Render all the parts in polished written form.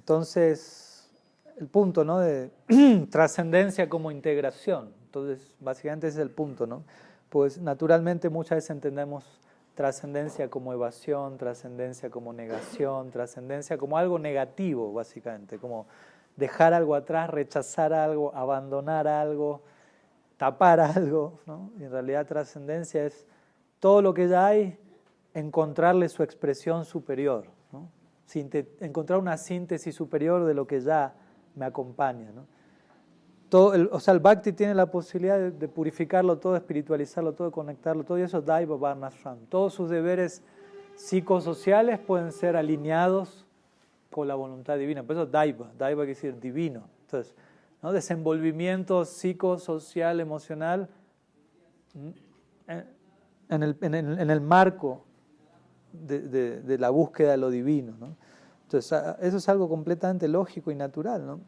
Entonces, el punto, ¿no?, de trascendencia como integración. Entonces, básicamente ese es el punto, ¿no? Pues naturalmente muchas veces entendemos trascendencia como evasión, trascendencia como negación, trascendencia como algo negativo, básicamente, como dejar algo atrás, rechazar algo, abandonar algo, tapar algo, ¿no? Y en realidad trascendencia es todo lo que ya hay, encontrarle su expresión superior, ¿no? Encontrar una síntesis superior de lo que ya me acompaña, ¿no? O sea, el Bhakti tiene la posibilidad de purificarlo todo, espiritualizarlo todo, conectarlo todo, y eso es Daiva Varnashram. Todos sus deberes psicosociales pueden ser alineados con la voluntad divina. Por eso Daiva quiere decir divino. Entonces, ¿no?, desenvolvimiento psicosocial, emocional, en el marco de la búsqueda de lo divino, ¿no? Entonces, eso es algo completamente lógico y natural, ¿no?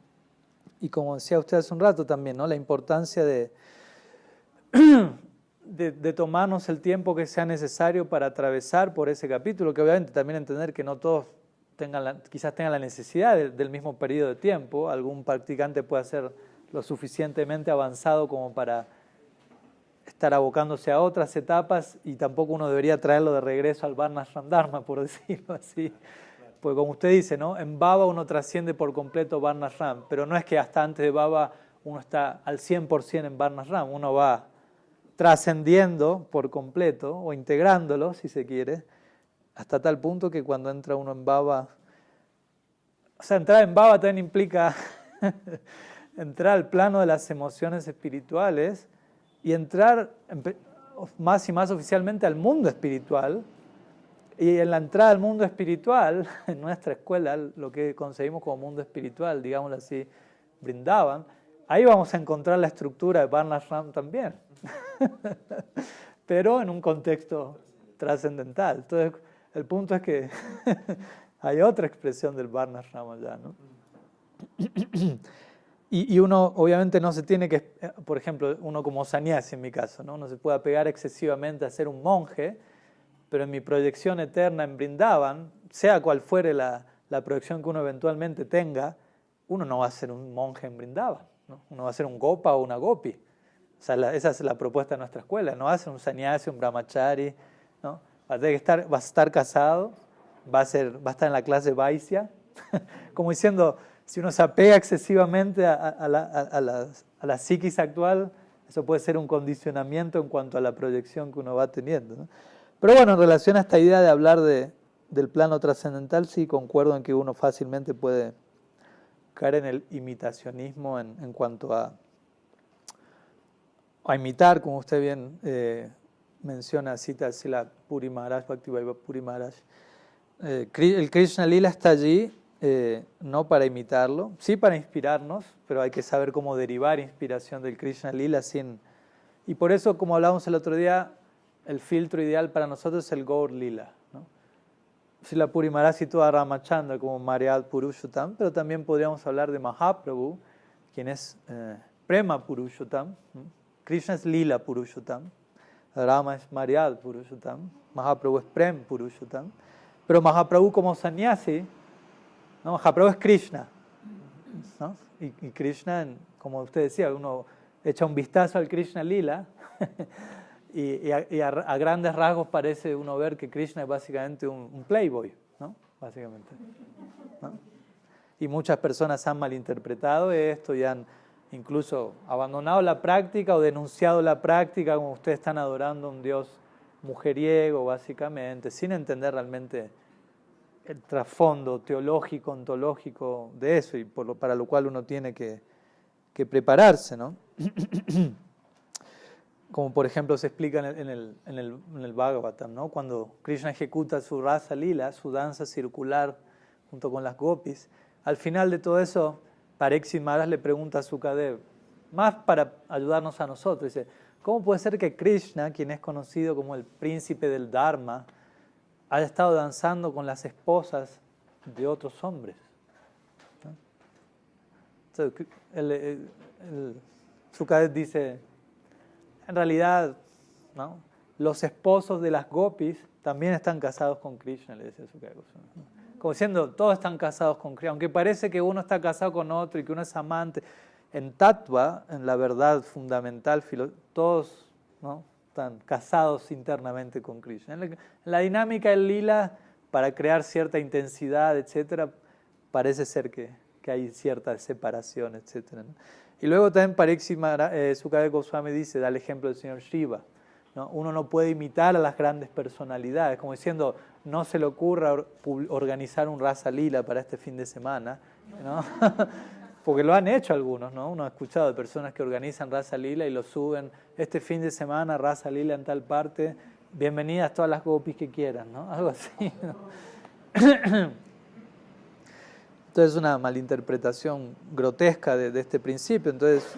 Y como decía usted hace un rato también, ¿no?, la importancia de tomarnos el tiempo que sea necesario para atravesar por ese capítulo, que obviamente también entender que no todos quizás tengan la necesidad del mismo periodo de tiempo. Algún practicante puede ser lo suficientemente avanzado como para estar abocándose a otras etapas, y tampoco uno debería traerlo de regreso al Varnashram Dharma, por decirlo así. Pues como usted dice, ¿no?, en Baba uno trasciende por completo Varnashram, pero no es que hasta antes de Baba uno está al 100% en Varnashram, uno va trascendiendo por completo, o integrándolo, si se quiere, hasta tal punto que cuando entra uno en Baba, o sea, entrar en Baba también implica entrar al plano de las emociones espirituales y entrar más y más oficialmente al mundo espiritual. Y en la entrada al mundo espiritual, en nuestra escuela, lo que concebimos como mundo espiritual, digámoslo así, Vrindavan, ahí vamos a encontrar la estructura de Varnashram también, pero en un contexto trascendental. Entonces, el punto es que hay otra expresión del Varnashram allá, ¿no? Y uno obviamente no se tiene que, por ejemplo, uno como sannyasi en mi caso, ¿no?, no se puede apegar excesivamente a ser un monje, pero en mi proyección eterna en Vrindavan, sea cual fuere la proyección que uno eventualmente tenga, uno no va a ser un monje en Vrindavan, ¿no? Uno va a ser un gopa o una gopi. O sea, esa es la propuesta de nuestra escuela. No va a ser un sannyasi, un brahmachari, ¿no? Va a estar casado, va a estar en la clase Vaisya, como diciendo, si uno se apega excesivamente a la psiquis actual, eso puede ser un condicionamiento en cuanto a la proyección que uno va teniendo, ¿no? Pero bueno, en relación a esta idea de hablar del plano trascendental, sí concuerdo en que uno fácilmente puede caer en el imitacionismo en cuanto a imitar, como usted bien menciona, cita Srila Puri Maharaj, Bhaktivedanta Puri Maharaj. El Krishna Lila está allí no para imitarlo, sí para inspirarnos, pero hay que saber cómo derivar inspiración del Krishna Lila y por eso, como hablábamos el otro día, el filtro ideal para nosotros es el Gaur Lila, ¿no? Srila Puri Maharaj citó a Ramachandra como Maryad Purushottam, pero también podríamos hablar de Mahaprabhu, quien es Prema Purushottam, ¿no? Krishna es Lila Purushottam, Rama es Maryad Purushottam, Mahaprabhu es Prem Purushottam, pero Mahaprabhu como sannyasi, ¿no?, Mahaprabhu es Krishna, ¿no? Y Krishna, como usted decía, uno echa un vistazo al Krishna Lila y a grandes rasgos parece uno ver que Krishna es básicamente un playboy, ¿no?, básicamente, ¿no? Y muchas personas han malinterpretado esto y han incluso abandonado la práctica o denunciado la práctica, como ustedes están adorando a un dios mujeriego, básicamente, sin entender realmente el trasfondo teológico, ontológico de eso, y para lo cual uno tiene que prepararse, ¿no? Como por ejemplo se explica en el Bhagavatam, ¿no?, cuando Krishna ejecuta su rasa lila, su danza circular junto con las gopis, al final de todo eso, Parikshit Maharaj le pregunta a Sukadev, más para ayudarnos a nosotros, dice, ¿cómo puede ser que Krishna, quien es conocido como el príncipe del Dharma, haya estado danzando con las esposas de otros hombres? ¿No? Entonces, Sukadev dice, en realidad, ¿no?, los esposos de las gopis también están casados con Krishna, le decía Sukadeva Goswami. Como diciendo, todos están casados con Krishna, aunque parece que uno está casado con otro y que uno es amante. En tattva, en la verdad fundamental, todos, ¿no?, están casados internamente con Krishna. En la dinámica del lila, para crear cierta intensidad, etc., parece ser que hay cierta separación, etc., ¿no? Y luego también Pariksit Sukadeva Goswami dice, da el ejemplo del señor Shiva, ¿no? Uno no puede imitar a las grandes personalidades, como diciendo, no se le ocurra organizar un Rasa Lila para este fin de semana, ¿no? Porque lo han hecho algunos, ¿no? Uno ha escuchado de personas que organizan Rasa Lila y lo suben, este fin de semana Rasa Lila en tal parte, bienvenidas todas las gopis que quieran, ¿no? Algo así, ¿no? Entonces es una malinterpretación grotesca de este principio. Entonces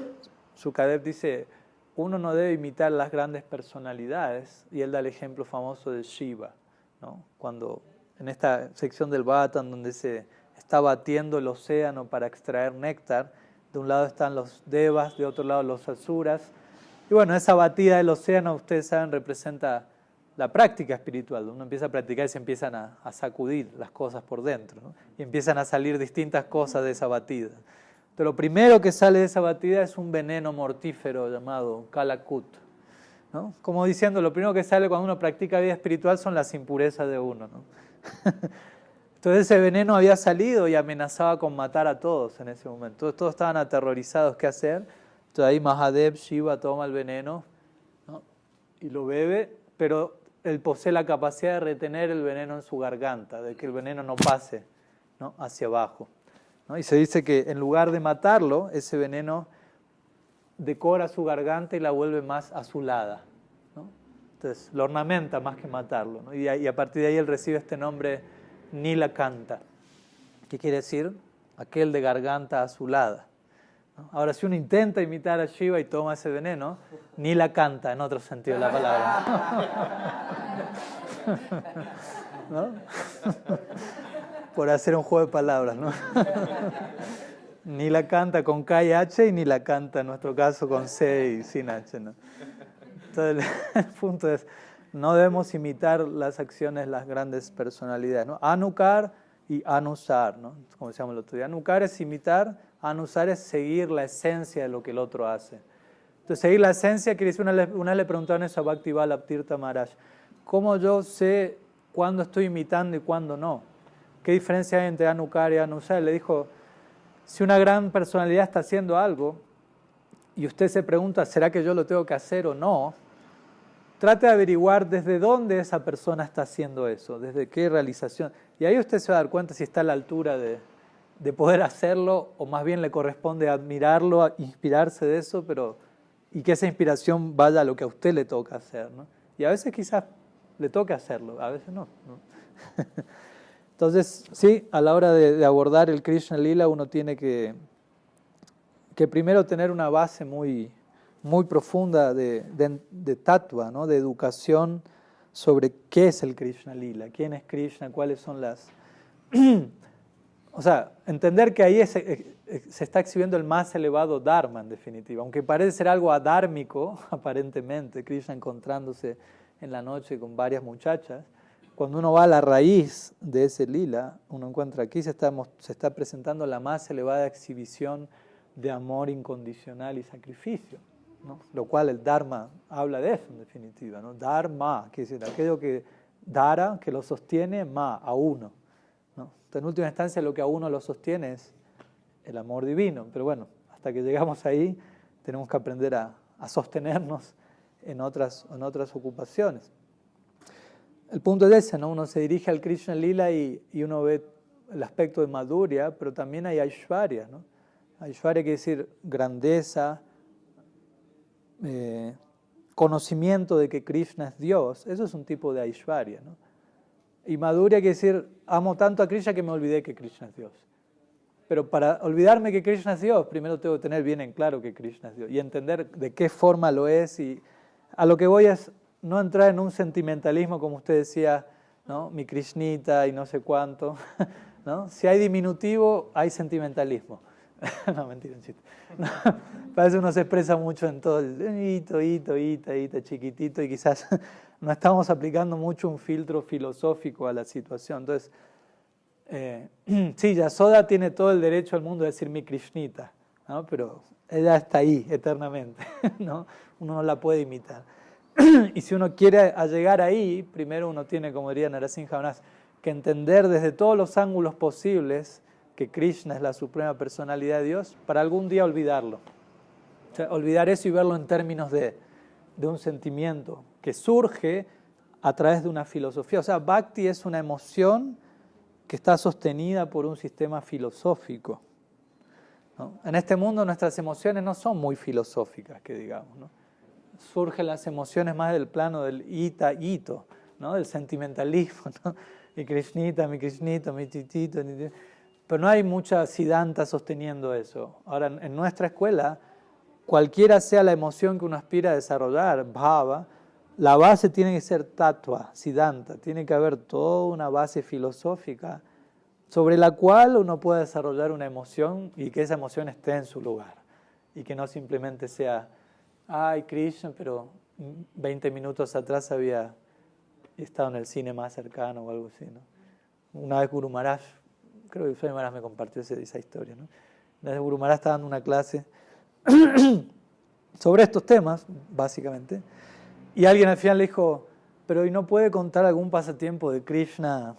Sukadeva dice, uno no debe imitar las grandes personalidades, y él da el ejemplo famoso de Shiva, ¿no? Cuando en esta sección del Bhagavatam donde se está batiendo el océano para extraer néctar, de un lado están los devas, de otro lado los asuras, y bueno, esa batida del océano, ustedes saben, representa la práctica espiritual. Uno empieza a practicar y se empiezan a sacudir las cosas por dentro, ¿no? Y empiezan a salir distintas cosas de esa batida. Entonces, lo primero que sale de esa batida es un veneno mortífero llamado Kalakut, ¿no? Como diciendo, lo primero que sale cuando uno practica vida espiritual son las impurezas de uno, ¿no? Entonces ese veneno había salido y amenazaba con matar a todos en ese momento. Entonces todos estaban aterrorizados, ¿qué hacer? Entonces ahí Mahadev, Shiva, toma el veneno, ¿no?, y lo bebe, pero él posee la capacidad de retener el veneno en su garganta, de que el veneno no pase, ¿no?, hacia abajo, ¿no? Y se dice que en lugar de matarlo, ese veneno decora su garganta y la vuelve más azulada, ¿no? Entonces lo ornamenta más que matarlo, ¿no? Y a partir de ahí él recibe este nombre Nilakanta, que quiere decir aquel de garganta azulada, ¿no? Ahora, si uno intenta imitar a Shiva y toma ese veneno, Nilakanta, en otro sentido de la palabra, ¿no? Por hacer un juego de palabras, ¿no? Nilakanta con K y H, y Nilakanta en nuestro caso con C y sin H, ¿no? Entonces el punto es, no debemos imitar las acciones de las grandes personalidades, ¿no? Anukar y anusar, ¿no? Como decíamos el otro día. Anukar es imitar, anusar es seguir la esencia de lo que el otro hace. Entonces, seguir la esencia quiere decir, una le preguntaron eso a Bhaktivala Tirtha Maharaj, ¿cómo yo sé cuándo estoy imitando y cuándo no? ¿Qué diferencia hay entre anukar y anusar? Le dijo, si una gran personalidad está haciendo algo y usted se pregunta, ¿será que yo lo tengo que hacer o no? Trate de averiguar desde dónde esa persona está haciendo eso, desde qué realización. Y ahí usted se va a dar cuenta si está a la altura de poder hacerlo, o más bien le corresponde admirarlo, inspirarse de eso, y que esa inspiración vaya a lo que a usted le toca hacer, ¿no? Y a veces quizás le toque hacerlo, a veces no, ¿no? Entonces, sí, a la hora de abordar el Krishna Lila uno tiene que primero tener una base muy profunda de tattva, ¿no?, de educación sobre qué es el Krishna Lila, quién es Krishna, cuáles son las... O sea, entender que ahí se está exhibiendo el más elevado Dharma, en definitiva. Aunque parece ser algo adármico, aparentemente, Krishna encontrándose en la noche con varias muchachas, cuando uno va a la raíz de ese lila, uno encuentra aquí se está presentando la más elevada exhibición de amor incondicional y sacrificio, ¿no? Lo cual el Dharma habla de eso, en definitiva, ¿no? Dharma, que es aquello que Dara, que lo sostiene, ma, a uno, ¿no? Entonces, en última instancia, lo que a uno lo sostiene es el amor divino. Pero bueno, hasta que llegamos ahí, tenemos que aprender a sostenernos en otras ocupaciones. El punto es ese, ¿no? Uno se dirige al Krishna Lila y uno ve el aspecto de Madhurya, pero también hay Aishwarya, ¿no? Aishwarya quiere decir grandeza, conocimiento de que Krishna es Dios. Eso es un tipo de Aishwarya, ¿no? Y Madhurya quiere decir, amo tanto a Krishna que me olvidé que Krishna es Dios. Pero para olvidarme que Krishna es Dios, primero tengo que tener bien en claro que Krishna es Dios y entender de qué forma lo es. Y a lo que voy es no entrar en un sentimentalismo, como usted decía, ¿no? Mi Krishnita y no sé cuánto, ¿no? Si hay diminutivo, hay sentimentalismo. No, mentira, un chiste. No, parece que uno se expresa mucho en todo el ita, chiquitito, y quizás no estamos aplicando mucho un filtro filosófico a la situación. Entonces, sí, Yasoda tiene todo el derecho al mundo de decir mi Krishnita, ¿no? Pero ella está ahí eternamente, ¿no? Uno no la puede imitar. Y si uno quiere llegar ahí, primero uno tiene, como diría Narasimha Maharaj, que entender desde todos los ángulos posibles que Krishna es la suprema personalidad de Dios, para algún día olvidarlo. O sea, olvidar eso y verlo en términos de un sentimiento que surge a través de una filosofía. O sea, Bhakti es una emoción que está sostenida por un sistema filosófico, ¿no? En este mundo nuestras emociones no son muy filosóficas, que digamos, ¿no? Surgen las emociones más del plano del ito, ¿no? Del sentimentalismo, ¿no? Mi Krishnita, mi titito, pero no hay mucha siddhanta sosteniendo eso. Ahora, en nuestra escuela, cualquiera sea la emoción que uno aspira a desarrollar, bhava, la base tiene que ser tattva, siddhanta, tiene que haber toda una base filosófica sobre la cual uno pueda desarrollar una emoción y que esa emoción esté en su lugar. Y que no simplemente sea, ay, Krishna, pero 20 minutos atrás había estado en el cine más cercano o algo así, ¿no? Una vez Guru Maharaj, creo que Swami Maharaj me compartió esa historia, ¿no? Una vez Guru Maharaj estaba dando una clase sobre estos temas, básicamente, y alguien al final le dijo, pero ¿y no puede contar algún pasatiempo de Krishna,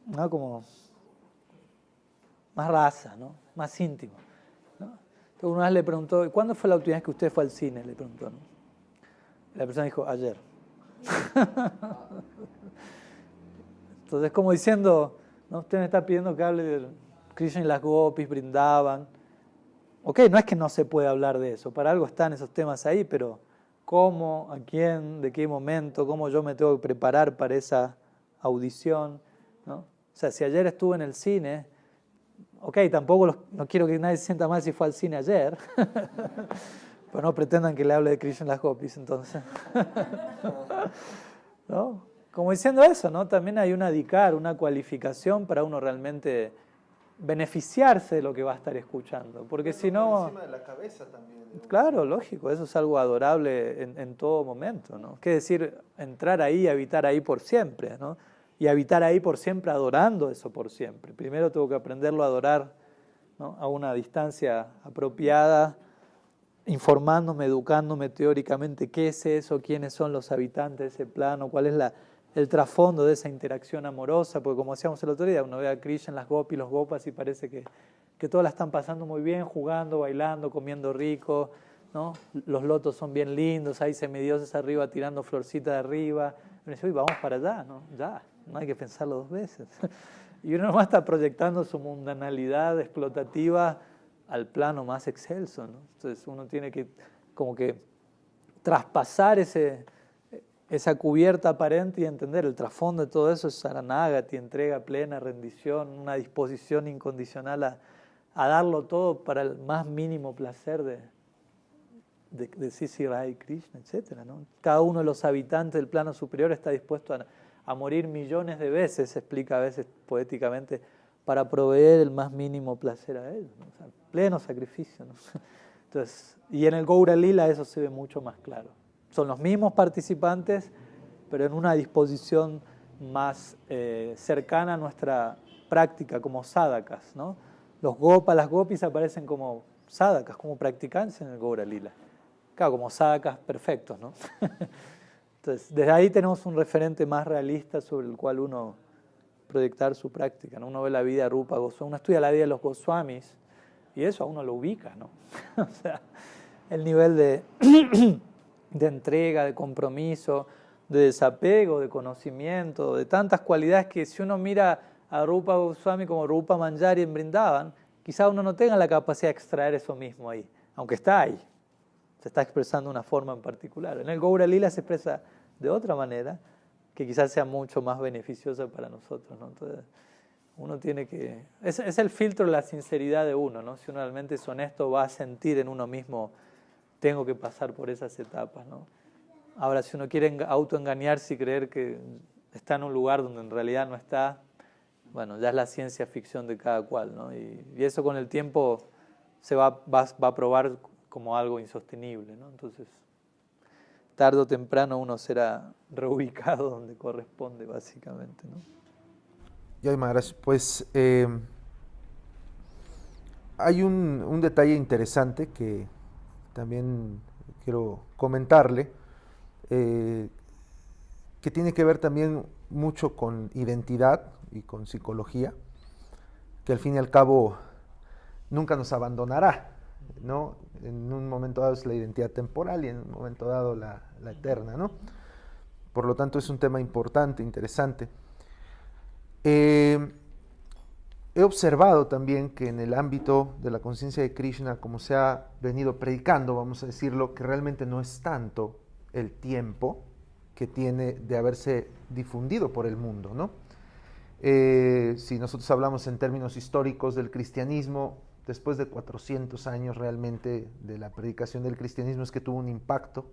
¿no? Como más raza, ¿no? Más íntimo, ¿no? Entonces una vez le preguntó, ¿cuándo fue la última vez que usted fue al cine? Le preguntó, ¿no? La persona dijo, ayer. Entonces, como diciendo, ¿no? Usted me está pidiendo que hable de Krishna y las gopis, brindaban. Ok, no es que no se puede hablar de eso, para algo están esos temas ahí, pero ¿cómo, a quién, de qué momento, cómo yo me tengo que preparar para esa audición, ¿no? O sea, si ayer estuve en el cine, ok, tampoco no quiero que nadie se sienta mal si fue al cine ayer, pero no pretendan que le hable de Krishna y las gopis, entonces. ¿No? Como diciendo eso, ¿no? También hay una adhikar, una cualificación para uno realmente beneficiarse de lo que va a estar escuchando, porque si no... Encima de la cabeza también. Claro, lógico, eso es algo adorable en todo momento, ¿no? Es decir, entrar ahí, habitar ahí por siempre, ¿no? Y habitar ahí por siempre adorando eso por siempre. Primero tengo que aprenderlo a adorar, ¿no? A una distancia apropiada, informándome, educándome teóricamente qué es eso, quiénes son los habitantes de ese plano, cuál es el trasfondo de esa interacción amorosa, porque como decíamos el otro día, uno ve a Krishna, las gopis, los gopas y parece que todas la están pasando muy bien, jugando, bailando, comiendo rico, ¿no? Los lotos son bien lindos, hay semidioses arriba tirando florcitas de arriba. Y uno dice, uy, vamos para allá, ¿no? Ya, no hay que pensarlo dos veces. Y uno nomás está proyectando su mundanalidad explotativa al plano más excelso, ¿no? Entonces uno tiene que como que traspasar esa cubierta aparente y entender el trasfondo de todo eso es saranagati, entrega plena, rendición, una disposición incondicional a darlo todo para el más mínimo placer de Sisi Rai Krishna, etc., ¿no? Cada uno de los habitantes del plano superior está dispuesto a morir millones de veces, se explica a veces poéticamente, para proveer el más mínimo placer a él, ¿no? O sea, pleno sacrificio, ¿no? Entonces, y en el Gaura Lila eso se ve mucho más claro. Son los mismos participantes, pero en una disposición más cercana a nuestra práctica, como sadhakas, ¿no? Los gopas, las gopis aparecen como sadhakas, como practicantes en el Gaura Lila. Claro, como sadhakas perfectos, ¿no? Entonces, desde ahí tenemos un referente más realista sobre el cual uno proyectar su práctica, ¿no? Uno ve la vida de Rupa Goswami, uno estudia la vida de los Goswamis y eso a uno lo ubica, ¿no? O sea, el nivel de entrega, de compromiso, de desapego, de conocimiento, de tantas cualidades que si uno mira a Rupa Goswami como Rupa Manjari en Vrindavan, quizá uno no tenga la capacidad de extraer eso mismo ahí, aunque está ahí, se está expresando de una forma en particular. En el Gaura Lila se expresa de otra manera, que quizás sea mucho más beneficiosa para nosotros, ¿no? Entonces, uno tiene que... Es el filtro de la sinceridad de uno, ¿no? Si uno realmente es honesto, va a sentir en uno mismo, tengo que pasar por esas etapas, ¿no? Ahora, si uno quiere autoengañarse y creer que está en un lugar donde en realidad no está, bueno, ya es la ciencia ficción de cada cual, ¿no? Y eso con el tiempo se va a probar como algo insostenible, ¿no? Entonces, tarde o temprano uno será reubicado donde corresponde, básicamente, ¿no? Jai Maharaj, pues hay un detalle interesante que también quiero comentarle, que tiene que ver también mucho con identidad y con psicología, que al fin y al cabo nunca nos abandonará, ¿no? En un momento dado es la identidad temporal y en un momento dado la eterna, ¿no? Por lo tanto es un tema importante, interesante. He observado también que en el ámbito de la conciencia de Krishna, como se ha venido predicando, vamos a decirlo, que realmente no es tanto el tiempo que tiene de haberse difundido por el mundo, ¿no? Si nosotros hablamos en términos históricos del cristianismo, después de 400 años realmente de la predicación del cristianismo es que tuvo un impacto,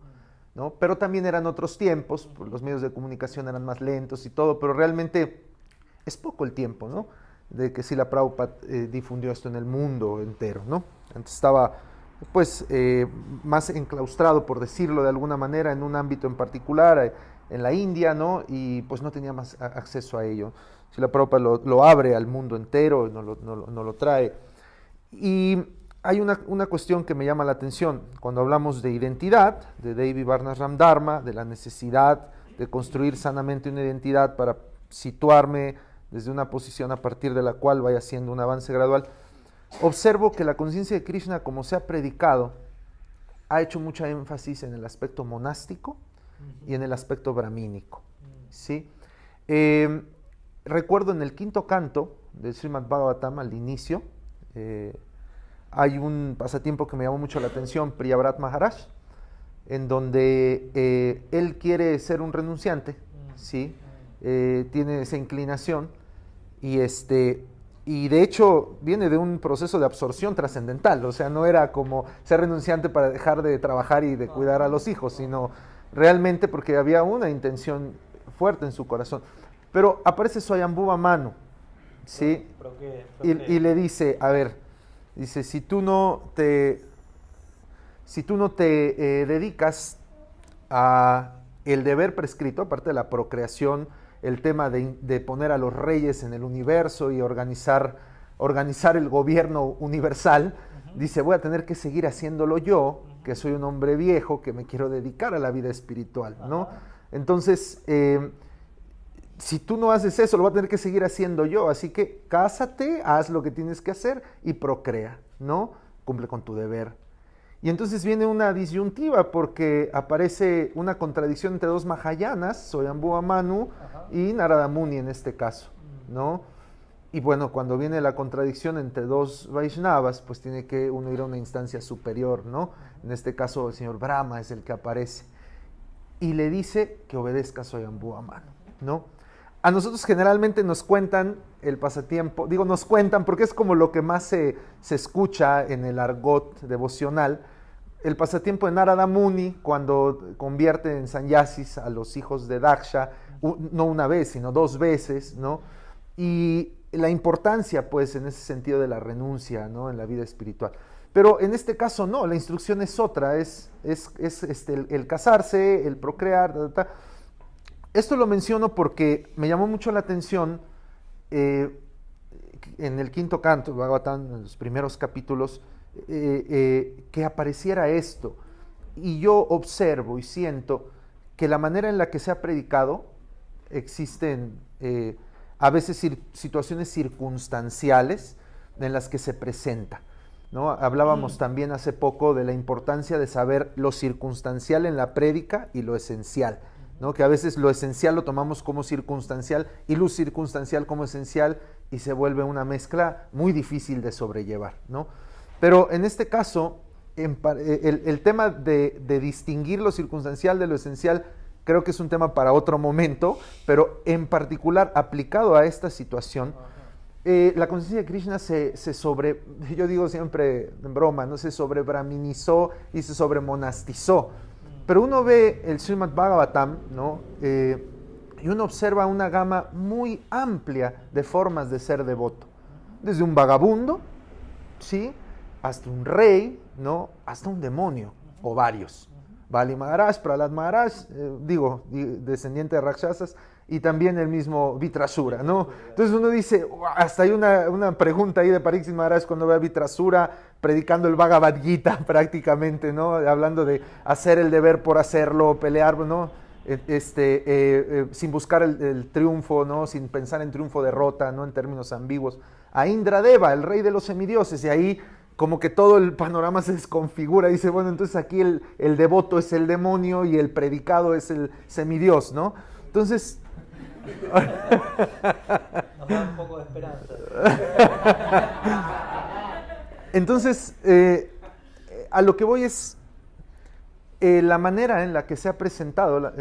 ¿no? Pero también eran otros tiempos, pues los medios de comunicación eran más lentos y todo, pero realmente es poco el tiempo, ¿no? De que Srila Prabhupada difundió esto en el mundo entero, ¿no? Antes estaba, pues, más enclaustrado, por decirlo de alguna manera, en un ámbito en particular, en la India, ¿no? Y pues no tenía más acceso a ello. Srila Prabhupada lo abre al mundo entero, no lo trae. Y hay una cuestión que me llama la atención. Cuando hablamos de identidad, de Devi Varnashram Dharma, de la necesidad de construir sanamente una identidad para situarme desde una posición a partir de la cual vaya haciendo un avance gradual, observo que la conciencia de Krishna, como se ha predicado, ha hecho mucha énfasis en el aspecto monástico y en el aspecto brahmínico, ¿sí? Recuerdo en el quinto canto del Srimad Bhagavatam, al inicio, hay un pasatiempo que me llamó mucho la atención, Priyavrat Maharaj, en donde él quiere ser un renunciante, ¿sí? Tiene esa inclinación y de hecho viene de un proceso de absorción trascendental, o sea, no era como ser renunciante para dejar de trabajar y de cuidar a los hijos, sino realmente porque había una intención fuerte en su corazón. Pero aparece Swayambhuva Manu, ¿sí? Y le dice, a ver, dice, si tú no te dedicas a el deber prescrito, aparte de la procreación, el tema de poner a los reyes en el universo y organizar el gobierno universal, dice, voy a tener que seguir haciéndolo yo, que soy un hombre viejo, que me quiero dedicar a la vida espiritual, ¿no? Entonces, si tú no haces eso, lo voy a tener que seguir haciendo yo, así que cásate, haz lo que tienes que hacer y procrea, ¿no? Cumple con tu deber. Y entonces viene una disyuntiva porque aparece una contradicción entre dos Mahayanas, Swayambhuva Manu y Narada Muni en este caso, ¿no? Y bueno, cuando viene la contradicción entre dos Vaishnavas, pues tiene que uno ir a una instancia superior, ¿no? En este caso el señor Brahma es el que aparece y le dice que obedezca a Swayambhuva Manu, ¿no? A nosotros generalmente nos cuentan el pasatiempo, digo nos cuentan porque es como lo que más se escucha en el argot devocional, el pasatiempo de Narada Muni cuando convierte en sannyasis a los hijos de Daksha, no una vez, sino 2 veces, ¿no? Y la importancia, pues, en ese sentido de la renuncia, ¿no? En la vida espiritual. Pero en este caso no, la instrucción es otra, es el casarse, el procrear, Esto lo menciono porque me llamó mucho la atención en el quinto canto, Bhagavatam, en los primeros capítulos, que apareciera esto. Y yo observo y siento que la manera en la que se ha predicado, existen a veces situaciones circunstanciales en las que se presenta, ¿no? Hablábamos también hace poco de la importancia de saber lo circunstancial en la prédica y lo esencial, ¿no? Que a veces lo esencial lo tomamos como circunstancial y lo circunstancial como esencial y se vuelve una mezcla muy difícil de sobrellevar, ¿no? Pero en este caso, el tema de distinguir lo circunstancial de lo esencial creo que es un tema para otro momento, pero en particular aplicado a esta situación, la conciencia de Krishna yo digo siempre en broma, ¿no? Se sobrebrahminizó y se sobremonastizó. Pero uno ve el Srimad Bhagavatam, ¿no? Y uno observa una gama muy amplia de formas de ser devoto. Desde un vagabundo, ¿sí?, hasta un rey, ¿no?, hasta un demonio, o varios. Bali Maharaj, Prahlad Maharaj, descendiente de Rakshasas, y también el mismo Vitrasura, ¿no? Entonces uno dice, hasta hay una pregunta ahí de Pariksit Maharaj cuando ve a Vitrasura predicando el Bhagavad Gita prácticamente, ¿no?, hablando de hacer el deber por hacerlo, pelear, ¿no?, sin buscar el triunfo, ¿no?, sin pensar en triunfo-derrota, ¿no?, en términos ambiguos. A Indradeva, el rey de los semidioses, y ahí como que todo el panorama se desconfigura. Dice, bueno, entonces aquí el devoto es el demonio y el predicado es el semidios, ¿no? Entonces... Nos da un poco de esperanza. Entonces, a lo que voy es... la manera en la que se ha presentado,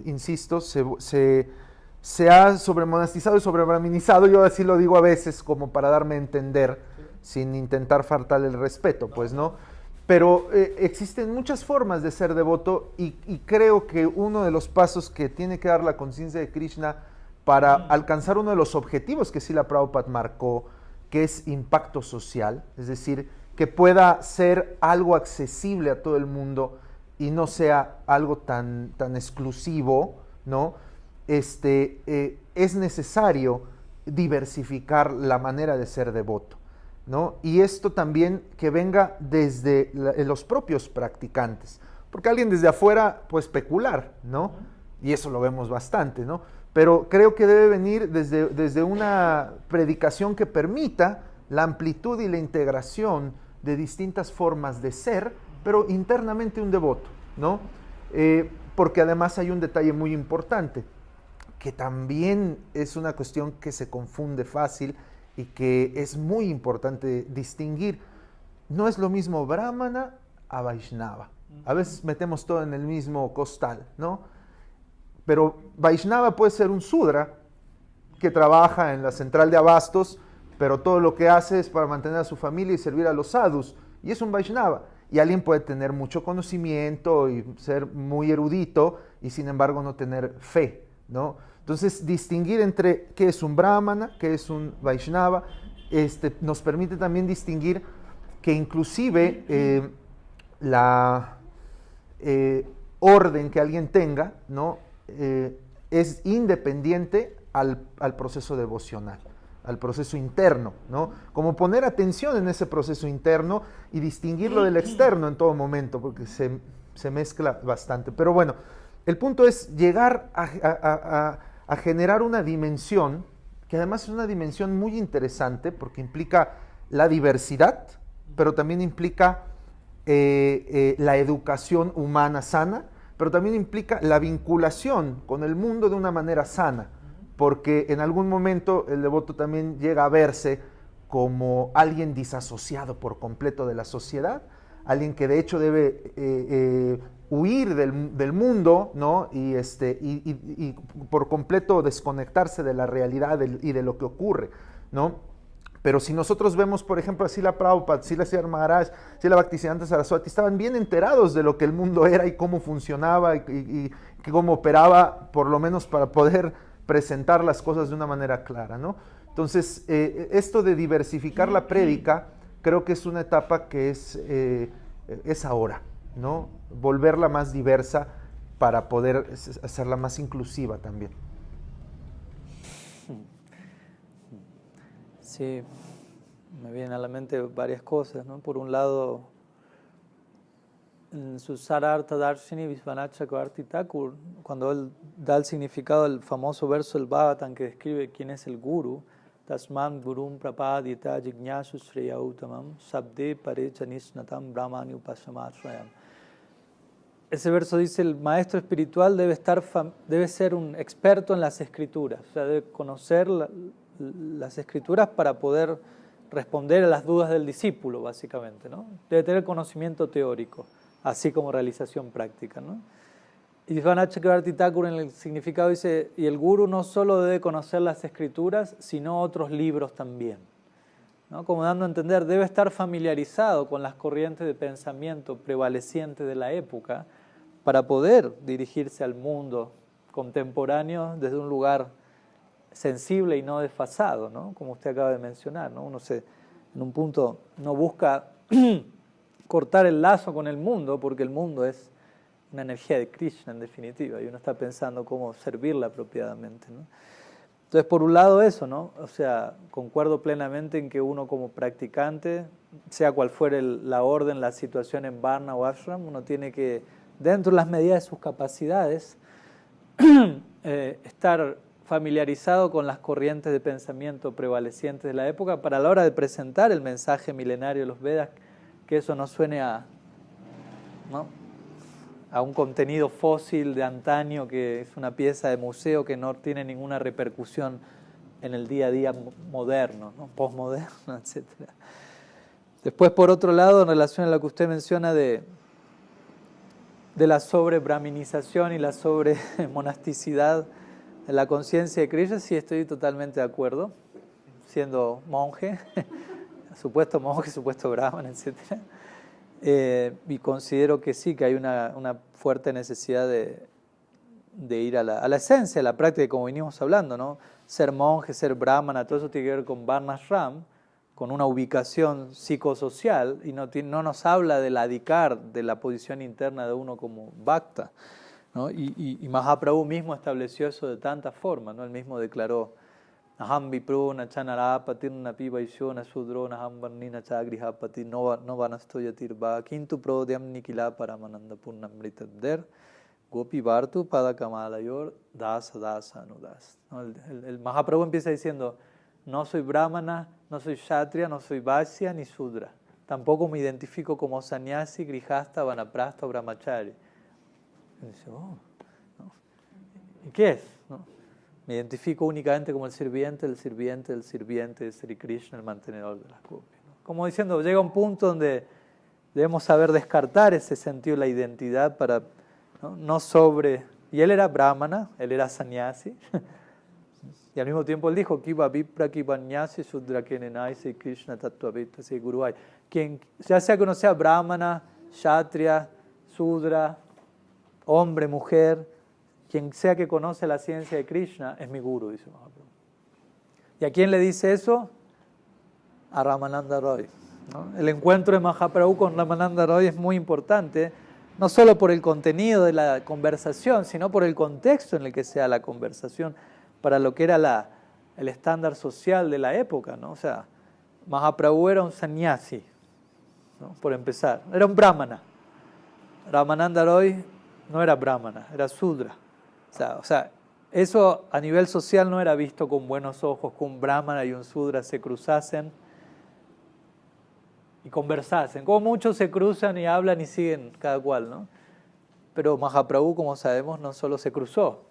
insisto, se ha sobremonastizado y sobrebraminizado. Yo así lo digo a veces como para darme a entender, sin intentar faltarle el respeto, pues, ¿no? Pero existen muchas formas de ser devoto y creo que uno de los pasos que tiene que dar la conciencia de Krishna para alcanzar uno de los objetivos que Srila Prabhupada marcó, que es impacto social, es decir, que pueda ser algo accesible a todo el mundo y no sea algo tan exclusivo, ¿no? Es necesario diversificar la manera de ser devoto, ¿no? Y esto también que venga desde los propios practicantes, porque alguien desde afuera puede especular, ¿no? Y eso lo vemos bastante, ¿no? Pero creo que debe venir desde una predicación que permita la amplitud y la integración de distintas formas de ser, pero internamente un devoto, ¿no? Porque además hay un detalle muy importante, que también es una cuestión que se confunde fácil y que es muy importante distinguir. No es lo mismo Brahmana a Vaishnava. A veces metemos todo en el mismo costal, ¿no? Pero Vaishnava puede ser un Sudra que trabaja en la central de abastos, pero todo lo que hace es para mantener a su familia y servir a los sadhus, y es un Vaishnava. Y alguien puede tener mucho conocimiento y ser muy erudito y sin embargo no tener fe, ¿no? Entonces, distinguir entre qué es un Brahmana, qué es un Vaishnava, nos permite también distinguir que inclusive la orden que alguien tenga, ¿no?, es independiente al proceso devocional, al proceso interno, ¿no? Como poner atención en ese proceso interno y distinguirlo del externo en todo momento, porque se mezcla bastante. Pero bueno, el punto es llegar a generar una dimensión, que además es una dimensión muy interesante, porque implica la diversidad, pero también implica la educación humana sana, pero también implica la vinculación con el mundo de una manera sana, porque en algún momento el devoto también llega a verse como alguien disasociado por completo de la sociedad, alguien que de hecho debe huir del mundo, ¿no? y por completo desconectarse de la realidad y de lo que ocurre, ¿no? Pero si nosotros vemos, por ejemplo, a Srila Prabhupada, Srila Sridhar Maharaj, Srila Bhaktisiddhanta Saraswati, estaban bien enterados de lo que el mundo era y cómo funcionaba y cómo operaba, por lo menos para poder presentar las cosas de una manera clara, ¿no? Entonces, esto de diversificar la prédica, creo que es una etapa que es ahora, ¿no? Volverla más diversa para poder hacerla más inclusiva también. Sí, me vienen a la mente varias cosas, ¿no? Por un lado, en su Sarartha Darshini Vishwanath Chakravarti Thakur, cuando él da el significado del famoso verso del Bhagavatam que describe quién es el Guru, Tasman Gurum Prapadita Jignasu Shreya Uttamam Sabde Pare Chanisnatam Brahmani Upasamashrayam. Ese verso dice, el maestro espiritual debe ser un experto en las escrituras, o sea, debe conocer las escrituras para poder responder a las dudas del discípulo, básicamente, ¿no? Debe tener conocimiento teórico, así como realización práctica, ¿no? Y Vishwanath Chakravarti Thakur en el significado dice, y el gurú no solo debe conocer las escrituras, sino otros libros también, ¿no? Como dando a entender, debe estar familiarizado con las corrientes de pensamiento prevalecientes de la época para poder dirigirse al mundo contemporáneos desde un lugar sensible y no desfasado, ¿no? Como usted acaba de mencionar, ¿no? Uno en un punto no busca cortar el lazo con el mundo, porque el mundo es una energía de Krishna en definitiva, y uno está pensando cómo servirla apropiadamente, ¿no? Entonces, por un lado eso, ¿no? O sea, concuerdo plenamente en que uno como practicante, sea cual fuere la orden, la situación en Varna o Ashram, uno tiene que, dentro de las medidas de sus capacidades, estar familiarizado con las corrientes de pensamiento prevalecientes de la época para a la hora de presentar el mensaje milenario de los Vedas, que eso no suene ¿no? a un contenido fósil de antaño, que es una pieza de museo que no tiene ninguna repercusión en el día a día moderno, ¿no? Postmoderno, etc. Después, por otro lado, en relación a lo que usted menciona de la sobre-brahminización y la sobre-monasticidad de la conciencia de Krishna, sí estoy totalmente de acuerdo, siendo monje, supuesto brahman, etc. Y considero que sí, que hay una fuerte necesidad de ir a la esencia, a la práctica, como venimos hablando, ¿no? Ser monje, ser brahmana, todo eso tiene que ver con varnashram, con una ubicación psicosocial, y no nos habla del adhikar, de la posición interna de uno como bhakta, ¿no? Y Mahaprabhu mismo estableció eso de tantas formas, ¿no? Él mismo declaró: Aham vipro na chanarapatir napi vaishyo na sudro naham varni na chagrihapati no vanastoyatirva kintu prodyam nikila paramananda purnamritadder gopi vartu padakamalayor dasa dasa anudas. El Mahaprabhu empieza diciendo: no soy brahmana, no soy kshatriya, no soy vaisya ni sudra. Tampoco me identifico como sannyasi, grihasta, vanaprastha o brahmachari. Y dice: ¿no? ¿Y qué es? ¿No? Me identifico únicamente como el sirviente del sirviente del sirviente de Sri Krishna, el mantenedor de las copias, ¿no? Como diciendo, llega un punto donde debemos saber descartar ese sentido de la identidad para no sobre... Y él era brahmana, él era sannyasi, y al mismo tiempo él dijo: Kiva vipra kiva nyasi sudra kenenai Sri Krishna tattvavita se guruai. Quien, ya sea que uno sea brahmana, kshatriya, sudra, hombre, mujer, quien sea que conoce la ciencia de Krishna es mi guru, dice Mahaprabhu. ¿Y a quién le dice eso? A Ramananda Roy, ¿no? El encuentro de Mahaprabhu con Ramananda Roy es muy importante, no solo por el contenido de la conversación, sino por el contexto en el que se da la conversación, para lo que era el estándar social de la época, ¿no? O sea, Mahaprabhu era un sannyasi, ¿no? Por empezar, era un brahmana. Ramananda Roy no era brahmana, era sudra. O sea, eso a nivel social no era visto con buenos ojos, que un brahmana y un sudra se cruzasen y conversasen. Como muchos se cruzan y hablan y siguen cada cual, ¿no? Pero Mahaprabhu, como sabemos, no solo se cruzó,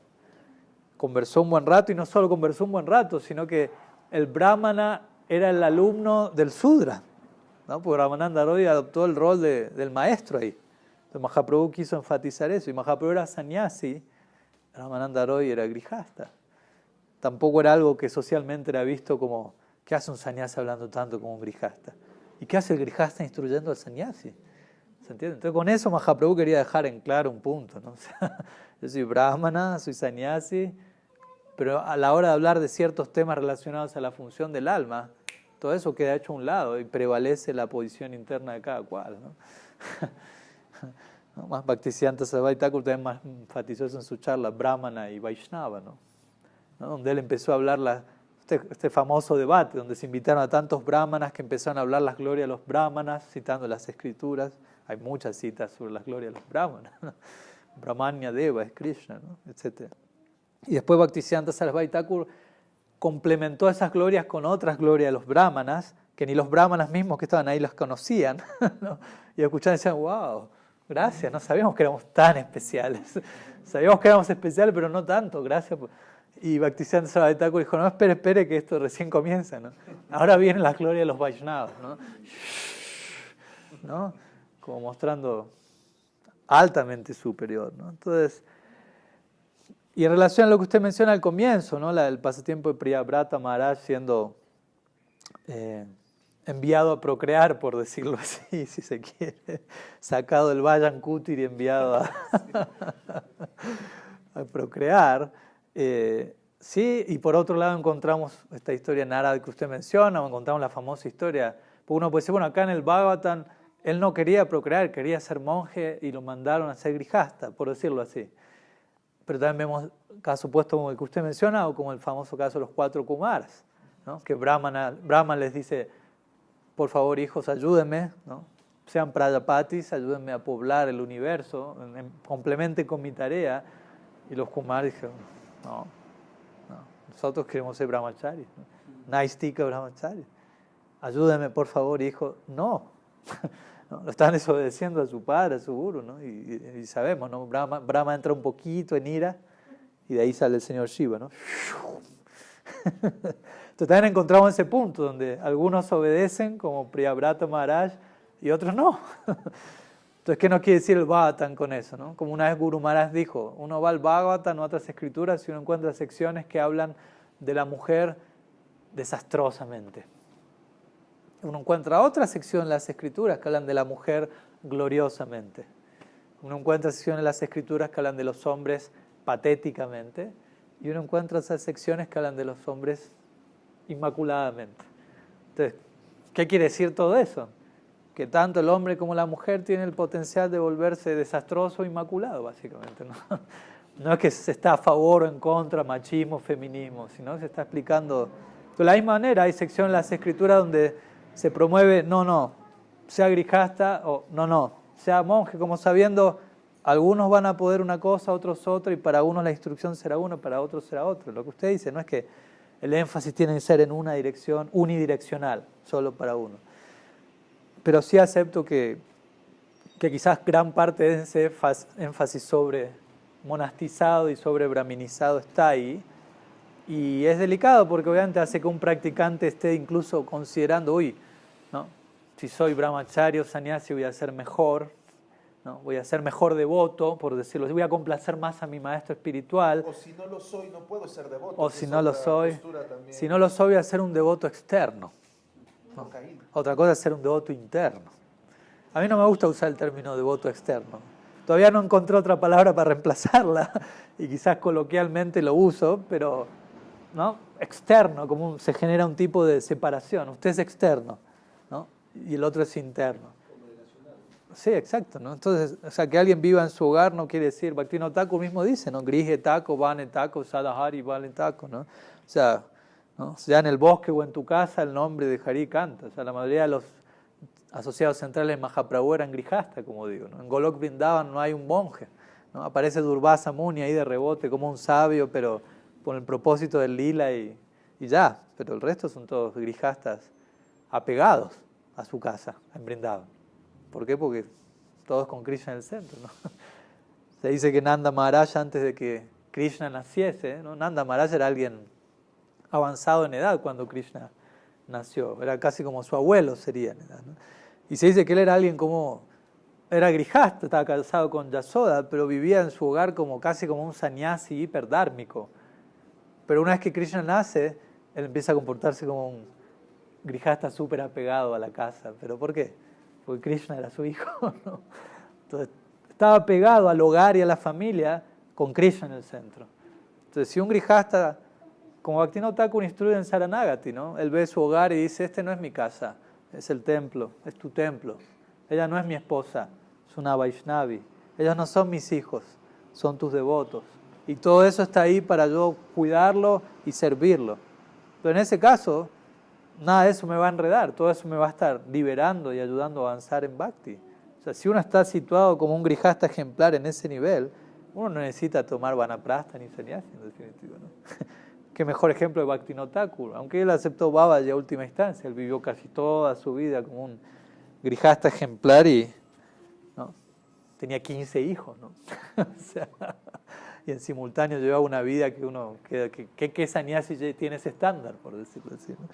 conversó un buen rato, y no solo conversó un buen rato, sino que el brahmana era el alumno del sudra, ¿no? Porque Ramananda Roy adoptó el rol del maestro ahí. Entonces Mahaprabhu quiso enfatizar eso, y Mahaprabhu era sannyasi, Ramananda Roy era grihasta. Tampoco era algo que socialmente era visto como: ¿qué hace un sannyasi hablando tanto como un grihasta? ¿Y qué hace el grihasta instruyendo al sannyasi? ¿Se entiende? Entonces con eso Mahaprabhu quería dejar en claro un punto, ¿no? O sea, yo soy brahmana, soy sannyasi, pero a la hora de hablar de ciertos temas relacionados a la función del alma, todo eso queda hecho a un lado y prevalece la posición interna de cada cual, ¿no? Más Bhaktisiddhanta Sarasvati Thakur también más enfatizó eso en su charla, Brahmana y Vaishnava, ¿no? Donde él empezó a hablar este famoso debate, donde se invitaron a tantos brahmanas que empezaron a hablar las glorias de los brahmanas, citando las escrituras. Hay muchas citas sobre las glorias de los brahmanas, ¿no? Brahmanya Deva es Krishna, ¿no? Etc. Y después Bhaktisiddhanta Sarasvati Thakur complementó esas glorias con otras glorias de los brahmanas, que ni los brahmanas mismos que estaban ahí las conocían, ¿no? Y escuchaban y decían: wow, gracias, no sabíamos que éramos tan especiales. Sabíamos que éramos especiales, pero no tanto, gracias. Y Bhaktisiddhanta Sarasvati Thakur dijo: no, espere, que esto recién comienza, ¿no? Ahora vienen las glorias de los Vaishnavas, ¿no? Como mostrando altamente superior, ¿no? Entonces, y en relación a lo que usted menciona al comienzo, ¿no? El pasatiempo de Priyavrata Maharaj siendo enviado a procrear, por decirlo así, si se quiere, sacado del Vayan Kutir y enviado procrear. Sí, y por otro lado encontramos esta historia Narada que usted menciona, o encontramos la famosa historia, porque uno puede decir, bueno, acá en el Bhagavatam, él no quería procrear, quería ser monje y lo mandaron a ser grijasta, por decirlo así. Pero también vemos casos opuestos como el que usted menciona, o como el famoso caso de los 4 Kumaras, ¿no? Que Brahma les dice, por favor, hijos, ayúdenme, ¿no? Sean Prajapatis, ayúdenme a poblar el universo, complementen con mi tarea. Y los Kumaras dijeron, no, nosotros queremos ser brahmacharis, ¿no? Naistika brahmachari. Ayúdenme, por favor, hijo. No. ¿No? Lo están desobedeciendo a su padre, a su guru, ¿no? Y sabemos, ¿no? Brahma entra un poquito en ira y de ahí sale el señor Shiva, ¿no? Entonces también encontramos ese punto donde algunos obedecen, como Priyabrata Maharaj, y otros no. Entonces, ¿qué nos quiere decir el Bhagavatam con eso, ¿no? Como una vez Guru Maharaj dijo, uno va al Bhagavatam o a otras escrituras y uno encuentra secciones que hablan de la mujer desastrosamente. Uno encuentra otra sección en las escrituras que hablan de la mujer gloriosamente. Uno encuentra secciones en las escrituras que hablan de los hombres patéticamente. Y uno encuentra esas secciones que hablan de los hombres inmaculadamente. Entonces, ¿qué quiere decir todo eso? Que tanto el hombre como la mujer tienen el potencial de volverse desastroso o inmaculado, básicamente, ¿no? No es que se está a favor o en contra, machismo, feminismo, sino que se está explicando. De la misma manera, hay secciones en las escrituras donde se promueve, no, sea grijasta o no, sea monje, como sabiendo, algunos van a poder una cosa, otros otra, y para unos la instrucción será una, para otros será otra. Lo que usted dice no es que el énfasis tiene que ser en una dirección unidireccional, solo para uno. Pero sí acepto que quizás gran parte de ese énfasis sobre monastizado y sobre brahminizado está ahí. Y es delicado porque obviamente hace que un practicante esté incluso considerando, ¿no? Si soy brahmacharya o sannyasi voy a ser mejor, ¿no? Voy a ser mejor devoto, por decirlo así, voy a complacer más a mi maestro espiritual. O si no lo soy, no puedo ser devoto. O si no lo soy, voy a ser un devoto externo. ¿No? Otra cosa es ser un devoto interno. A mí no me gusta usar el término devoto externo. Todavía no encontré otra palabra para reemplazarla y quizás coloquialmente lo uso, pero ¿no? Externo, como se genera un tipo de separación. Usted es externo, ¿no? Y el otro es interno. Sí, exacto, ¿no? Entonces, o sea, que alguien viva en su hogar no quiere decir, Bhaktivinoda Thakur mismo dice, ¿no? Grije taco, vane taco, sadahari, vale taco, ¿no? O sea, ¿no? Ya en el bosque o en tu casa el nombre de Hari canta. O sea, la mayoría de los asociados centrales de Mahaprabhu eran grijasta, como digo, ¿no? En Golok Vrindavan no hay un monje, ¿no? Aparece Durvasa Muni ahí de rebote como un sabio, pero con el propósito del lila y ya. Pero el resto son todos grijastas apegados a su casa en Vrindavan. ¿Por qué? Porque todos con Krishna en el centro, ¿no? Se dice que Nanda Maharaj, antes de que Krishna naciese, ¿no? Nanda Maharaj era alguien avanzado en edad cuando Krishna nació. Era casi como su abuelo sería en edad, ¿no? Y se dice que él era alguien como... Era grijasta, estaba casado con Yasoda, pero vivía en su hogar como casi como un sannyasi hiperdármico. Pero una vez que Krishna nace, él empieza a comportarse como un grijasta súper apegado a la casa. ¿Pero por qué? Porque Krishna era su hijo, ¿no? Entonces, estaba pegado al hogar y a la familia con Krishna en el centro. Entonces, si un grijasta, como Bhaktivinoda Thakur instruye en Saranagati, ¿no? Él ve su hogar y dice, este no es mi casa, es el templo, es tu templo. Ella no es mi esposa, es una Vaishnavi. Ellos no son mis hijos, son tus devotos. Y todo eso está ahí para yo cuidarlo y servirlo. Pero en ese caso, nada de eso me va a enredar, todo eso me va a estar liberando y ayudando a avanzar en Bhakti. O sea, si uno está situado como un grijasta ejemplar en ese nivel, uno no necesita tomar vanaprastha ni sannyasi, en definitiva, ¿no? Qué mejor ejemplo de Bhaktivinoda Thakur. Aunque él aceptó Babaji a última instancia, él vivió casi toda su vida como un grijasta ejemplar y ¿no? Tenía 15 hijos, ¿no? O sea, y en simultáneo llevaba una vida que uno... ¿Qué sannyasi tiene ese estándar, por decirlo así, ¿no?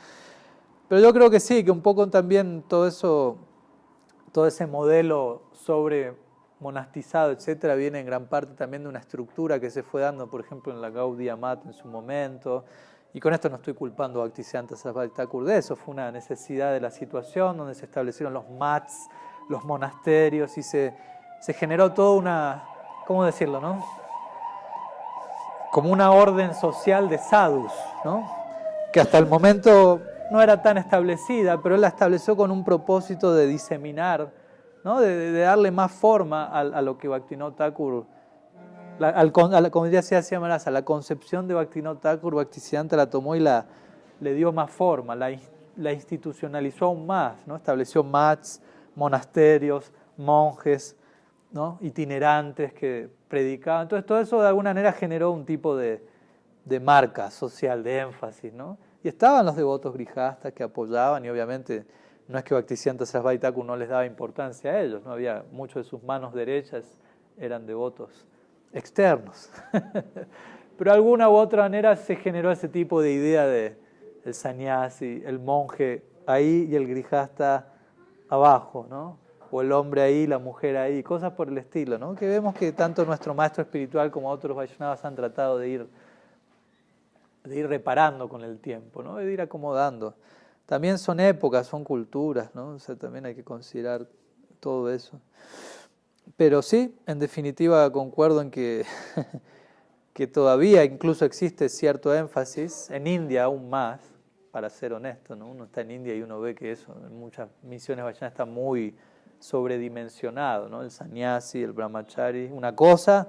Pero yo creo que sí, que un poco también todo eso, todo ese modelo sobre monastizado, etcétera, viene en gran parte también de una estructura que se fue dando, por ejemplo, en la Gaudiya Math en su momento. Y con esto no estoy culpando a Bhaktisiddhanta Sarasvati Thakur de eso, fue una necesidad de la situación donde se establecieron los mats, los monasterios y se generó toda una, ¿cómo decirlo, no? como una orden social de sadhus, ¿no? Que hasta el momento no era tan establecida, pero él la estableció con un propósito de diseminar, ¿no? De darle más forma a lo que Bhaktivinoda Thakur, como decía Siamarasa, la concepción de Bhaktivinoda Thakur, Bhaktisiddhanta la tomó y le dio más forma, la institucionalizó aún más, ¿no? Estableció mats, monasterios, monjes, ¿no? Itinerantes que predicaban. Entonces todo eso de alguna manera generó un tipo de marca social, de énfasis, ¿no? Y estaban los devotos grijastas que apoyaban, y obviamente no es que Bhaktisiddhanta Sarasvati Thakur no les daba importancia a ellos, ¿no? Había muchos de sus manos derechas eran devotos externos. Pero de alguna u otra manera se generó ese tipo de idea de el sannyasi, el monje ahí y el grijasta abajo, ¿no? O el hombre ahí, la mujer ahí, cosas por el estilo, ¿no? Que vemos que tanto nuestro maestro espiritual como otros Vaishnavas han tratado de ir reparando con el tiempo, ¿no? De ir acomodando. También son épocas, son culturas, ¿no? O sea, también hay que considerar todo eso. Pero sí, en definitiva concuerdo en que, que todavía incluso existe cierto énfasis, en India aún más, para ser honesto, ¿no? Uno está en India y uno ve que eso, en muchas misiones vaishnavas está muy sobredimensionado, ¿no? El sannyasi, el brahmachari, una cosa,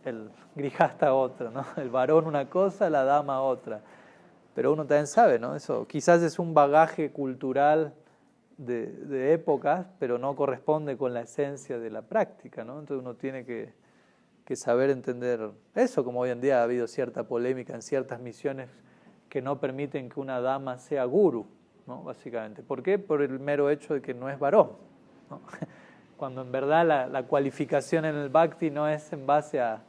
el grijasta otra, ¿no? El varón una cosa, la dama otra. Pero uno también sabe, ¿no? Eso quizás es un bagaje cultural de épocas, pero no corresponde con la esencia de la práctica, ¿no? Entonces uno tiene que saber entender eso, como hoy en día ha habido cierta polémica en ciertas misiones que no permiten que una dama sea guru, ¿no? Básicamente. ¿Por qué? Por el mero hecho de que no es varón, ¿no? Cuando en verdad la cualificación en el bhakti no es en base a,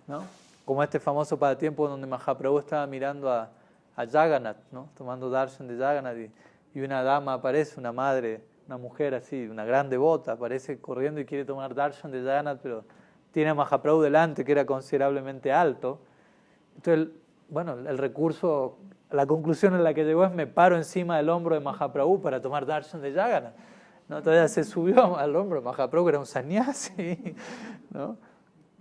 ¿no? Como este famoso pasatiempo donde Mahaprabhu estaba mirando a Jagannath, ¿no? Tomando darshan de Jagannath, y una dama aparece, una madre, una mujer así, una gran devota, aparece corriendo y quiere tomar darshan de Jagannath, pero tiene a Mahaprabhu delante, que era considerablemente alto. Entonces, bueno, el recurso, la conclusión en la que llegó es: me paro encima del hombro de Mahaprabhu para tomar darshan de Jagannath, ¿no? Entonces ella se subió al hombro de Mahaprabhu, que era un sannyasi, ¿no?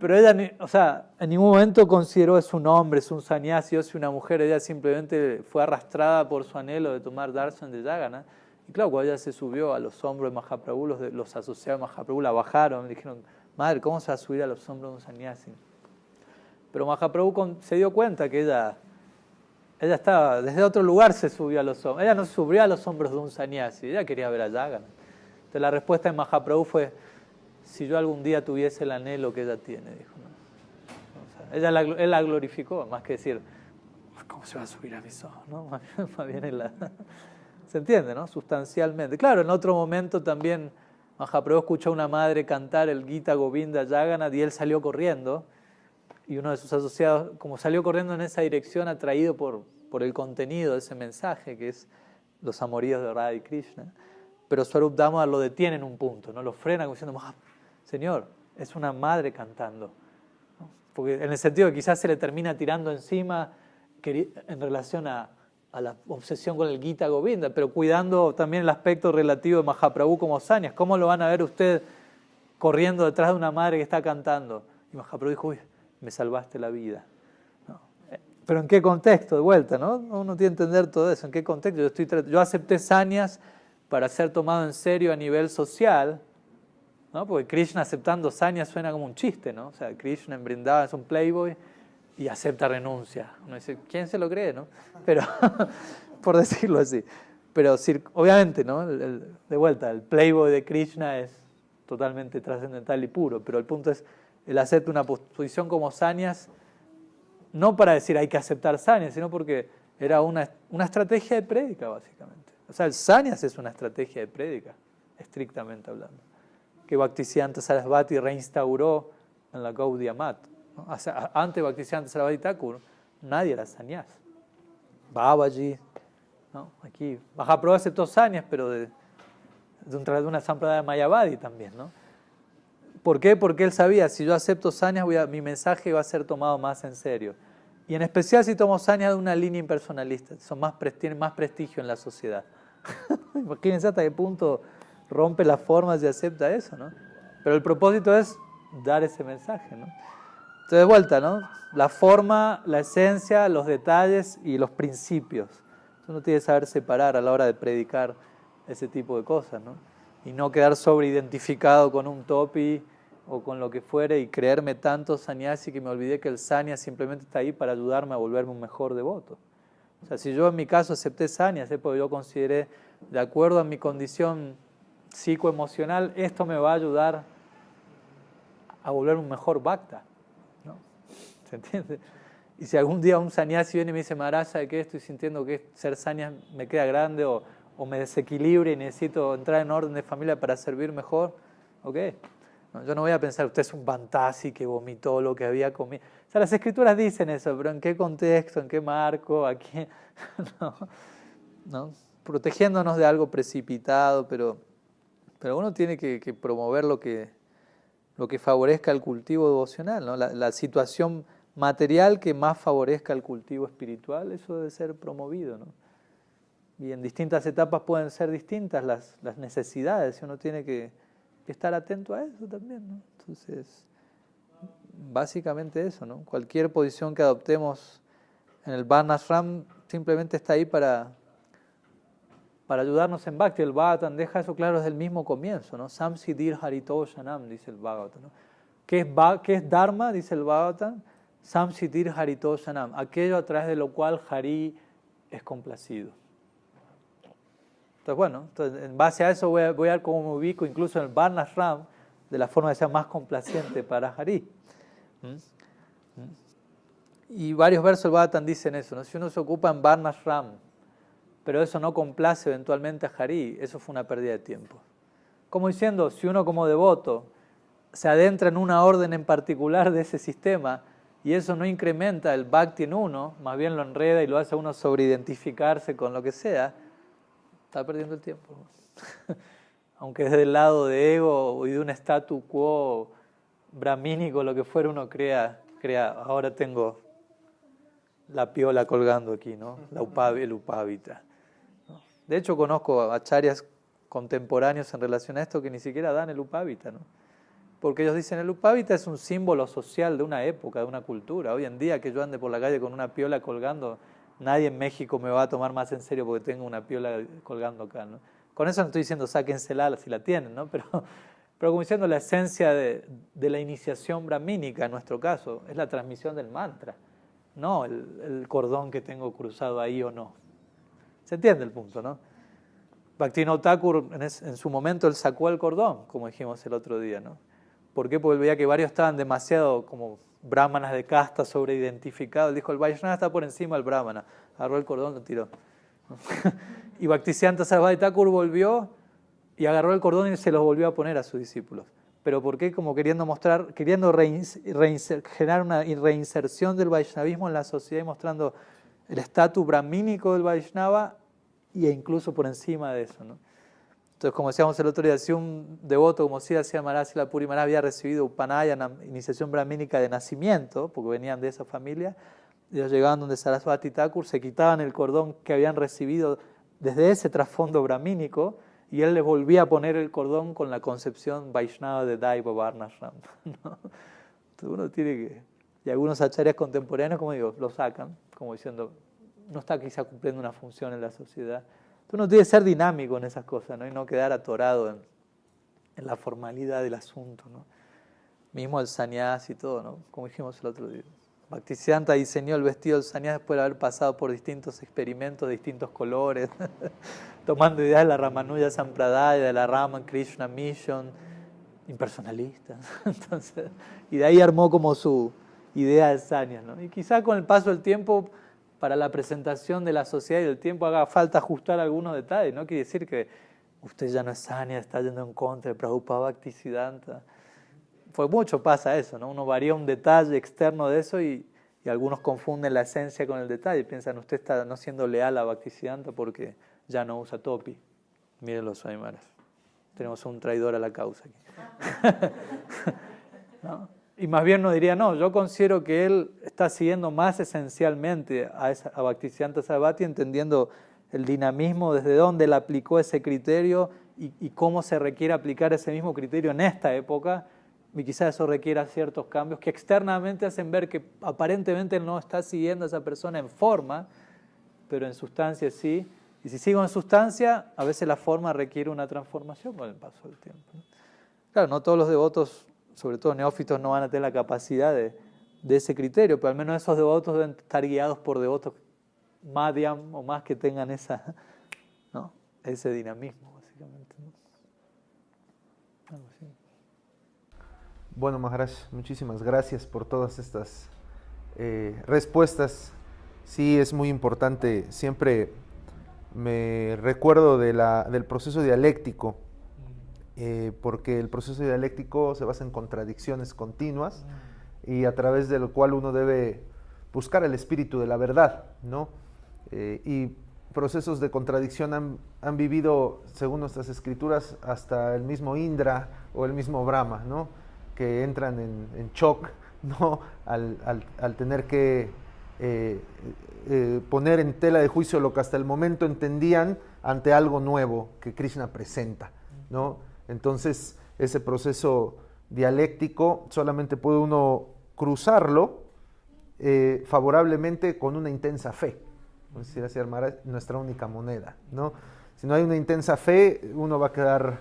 Pero ella, o sea, en ningún momento consideró es un hombre, es un sannyasi, o es una mujer. Ella simplemente fue arrastrada por su anhelo de tomar darshan de Jagannath. Y claro, cuando ella se subió a los hombros de Mahaprabhu, los asociados de Mahaprabhu la bajaron, le dijeron: madre, ¿cómo se va a subir a los hombros de un sannyasi? Pero Mahaprabhu se dio cuenta que ella estaba, desde otro lugar se subió a los hombros. Ella no se subió a los hombros de un sannyasi, ella quería ver a Jagannath. Entonces la respuesta de Mahaprabhu fue: si yo algún día tuviese el anhelo que ella tiene, dijo, ¿no? O sea, él la glorificó, más que decir, ¿cómo se va a subir a mis ojos? ¿No? Más bien se entiende, ¿no? Sustancialmente. Claro, en otro momento también Mahaprabhu escuchó a una madre cantar el Gita Govinda Jagannath y él salió corriendo, y uno de sus asociados, como salió corriendo en esa dirección, atraído por el contenido de ese mensaje, que es los amoríos de Radha y Krishna, pero Swarup Damodar lo detiene en un punto, ¿no? Lo frena como diciendo: Señor, es una madre cantando, ¿no? Porque en el sentido que quizás se le termina tirando encima en relación a la obsesión con el Gita Govinda, pero cuidando también el aspecto relativo de Mahaprabhu como sannyas. ¿Cómo lo van a ver usted corriendo detrás de una madre que está cantando? Y Mahaprabhu dijo: uy, me salvaste la vida, ¿no? Pero ¿en qué contexto? De vuelta, ¿no? Uno tiene que entender todo eso. ¿En qué contexto? Yo acepté sannyas para ser tomado en serio a nivel social, ¿no? Porque Krishna aceptando sannyas suena como un chiste, ¿no? O sea, Krishna en Vrindavan es un playboy y acepta renuncia. Uno dice, ¿quién se lo cree, no? Pero, por decirlo así. Pero obviamente, ¿no? De vuelta, el playboy de Krishna es totalmente trascendental y puro, pero el punto es, él acepta una posición como sannyas, no para decir hay que aceptar sannyas, sino porque era una estrategia de prédica, básicamente. O sea, el sannyas es una estrategia de prédica, estrictamente hablando, que Bhaktisiddhanta Sarasvati reinstauró en la Gaudiya Mat, ¿no? O sea, antes de Bhaktisiddhanta Sarasvati Thakur, nadie era sannyas. Babaji, ¿no? Aquí, Mahaprabhu aceptó sannyas, pero de una sampradaya mayavadi también, ¿no? ¿Por qué? Porque él sabía, si yo acepto sannyas, mi mensaje va a ser tomado más en serio. Y en especial si tomo sannyas de una línea impersonalista, tienen más prestigio en la sociedad. Imagínense hasta qué punto rompe las formas y acepta eso, ¿no? Pero el propósito es dar ese mensaje, ¿no? Entonces, de vuelta, ¿no? La forma, la esencia, los detalles y los principios. Uno tiene que saber separar a la hora de predicar ese tipo de cosas, ¿no? Y no quedar sobreidentificado con un topi o con lo que fuere y creerme tanto sannyasi que me olvidé que el sanya simplemente está ahí para ayudarme a volverme un mejor devoto. O sea, si yo en mi caso acepté sannyas, porque yo consideré, de acuerdo a mi condición psicoemocional, esto me va a ayudar a volverme un mejor bhakta, ¿no? ¿Se entiende? Y si algún día un sannyasi viene y me dice, Maharaj, ¿sabe qué? Estoy sintiendo que ser sannyas me queda grande o me desequilibra y necesito entrar en orden de familia para servir mejor, ¿ok? No, yo no voy a pensar, usted es un bantasi que vomitó lo que había comido. O sea, las escrituras dicen eso, pero ¿en qué contexto? ¿En qué marco? ¿A quién? ¿No? Protegiéndonos de algo precipitado, pero uno tiene que promover lo que favorezca el cultivo devocional, ¿no? La situación material que más favorezca el cultivo espiritual, eso debe ser promovido, ¿no? Y en distintas etapas pueden ser distintas las necesidades, y uno tiene que estar atento a eso también, ¿no? Entonces, básicamente eso, ¿no? Cualquier posición que adoptemos en el Varnashram simplemente está ahí para ayudarnos en Bhakti. El Bhagavatam deja eso claro desde el mismo comienzo, ¿no? Samsiddhir Harito Shanam, dice el Bhagavatam, ¿no? ¿Qué es Dharma? Dice el Bhagavatam. Samsiddhir Harito Shanam, aquello a través de lo cual Hari es complacido. Entonces, bueno, en base a eso voy a ver cómo me ubico incluso en el Varnashram de la forma que sea más complaciente para Hari. Y varios versos del Bhagavatam dicen eso, ¿no? Si uno se ocupa en Varnashram, pero eso no complace eventualmente a Hari, eso fue una pérdida de tiempo. Como diciendo, si uno como devoto se adentra en una orden en particular de ese sistema y eso no incrementa el bhakti en uno, más bien lo enreda y lo hace a uno sobreidentificarse con lo que sea, está perdiendo el tiempo. Aunque desde el lado de ego y de un statu quo brahmínico, lo que fuera, uno crea, ahora tengo la piola colgando aquí, ¿no? El upavita. De hecho, conozco acharyas contemporáneos en relación a esto que ni siquiera dan el upavita, ¿no? Porque ellos dicen, el upavita es un símbolo social de una época, de una cultura. Hoy en día que yo ande por la calle con una piola colgando, nadie en México me va a tomar más en serio porque tengo una piola colgando acá, ¿no? Con eso no estoy diciendo sáquensela si la tienen, ¿no? Pero como diciendo la esencia de la iniciación brahmínica, en nuestro caso, es la transmisión del mantra, no el cordón que tengo cruzado ahí o no. ¿Se entiende el punto, no? Bhaktivinoda Thakur, en su momento, él sacó el cordón, como dijimos el otro día, ¿no? ¿Por qué? Porque él veía que varios estaban demasiado como brahmanas de casta sobreidentificados. Él dijo, el Vaishnava está por encima del brahmana. Agarró el cordón y lo tiró. Y Bhaktisiddhanta Sarasvati Thakur volvió y agarró el cordón y se los volvió a poner a sus discípulos. ¿Pero por qué? Como queriendo generar una reinserción del Vaishnavismo en la sociedad y mostrando el estatus brahmínico del Vaishnava e incluso por encima de eso, ¿no? Entonces, como decíamos el otro día, si un devoto como Siddhasya Maharaj y la Puri Maharaj había recibido Upanayana, iniciación brahmínica de nacimiento, porque venían de esa familia, ellos llegaban donde Sarasvati Thakur, se quitaban el cordón que habían recibido desde ese trasfondo brahmínico y él les volvía a poner el cordón con la concepción Vaishnava de Daiva Varnashram, ¿no? Entonces uno tiene que... Y algunos acharyas contemporáneos, como digo, lo sacan, como diciendo, no está quizá cumpliendo una función en la sociedad. Uno tiene que ser dinámico en esas cosas, ¿no? Y no quedar atorado en la formalidad del asunto, ¿no? Mismo el sannyas y todo, ¿no? Como dijimos el otro día. Bhaktisiddhanta diseñó el vestido del sannyas después de haber pasado por distintos experimentos de distintos colores, tomando ideas de la Ramanuja Sampradaya, de la Raman Krishna Mission, impersonalistas. Entonces, y de ahí armó como su idea de sannyas, ¿no? Y quizá con el paso del tiempo, para la presentación de la sociedad y del tiempo, haga falta ajustar algunos detalles. No quiere decir que usted ya no es sannyas, está yendo en contra de Prabhupada Bhaktisiddhanta. Pues mucho pasa eso, ¿no? Uno varía un detalle externo de eso y algunos confunden la esencia con el detalle. Piensan, usted está no siendo leal a Bhaktisiddhanta porque ya no usa topi. Mírenlo, Swami Maharaj. Tenemos un traidor a la causa aquí. ¿No? Y más bien uno diría, no, yo considero que él está siguiendo más esencialmente a Bhaktisiddhanta Sarasvati, entendiendo el dinamismo, desde dónde él aplicó ese criterio y cómo se requiere aplicar ese mismo criterio en esta época, y quizás eso requiera ciertos cambios que externamente hacen ver que aparentemente no está siguiendo a esa persona en forma, pero en sustancia sí. Y si sigo en sustancia, a veces la forma requiere una transformación con el paso del tiempo. Claro, no todos los devotos, sobre todo neófitos, no van a tener la capacidad de ese criterio, pero al menos esos devotos deben estar guiados por devotos madhyam o más que tengan ¿no? ese dinamismo, básicamente, ¿no? Algo así. Bueno, Maharaj, muchísimas gracias por todas estas respuestas. Sí, es muy importante. Siempre me recuerdo del proceso dialéctico, porque el proceso dialéctico se basa en contradicciones continuas y a través del cual uno debe buscar el espíritu de la verdad, ¿no? Y procesos de contradicción han vivido, según nuestras escrituras, hasta el mismo Indra o el mismo Brahma, ¿no? Que entran en shock, ¿no? Al tener que poner en tela de juicio lo que hasta el momento entendían ante algo nuevo que Krishna presenta, ¿no? Entonces, ese proceso dialéctico solamente puede uno cruzarlo favorablemente con una intensa fe. Como decía nuestra única moneda, ¿no? Si no hay una intensa fe, uno va a quedar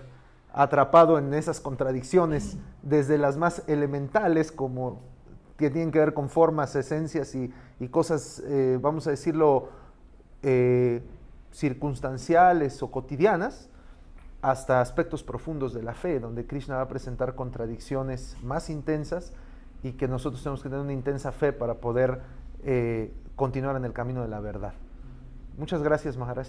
atrapado en esas contradicciones, desde las más elementales, como que tienen que ver con formas, esencias y cosas, vamos a decirlo, circunstanciales o cotidianas, hasta aspectos profundos de la fe, donde Krishna va a presentar contradicciones más intensas y que nosotros tenemos que tener una intensa fe para poder continuar en el camino de la verdad. Muchas gracias, Maharaj.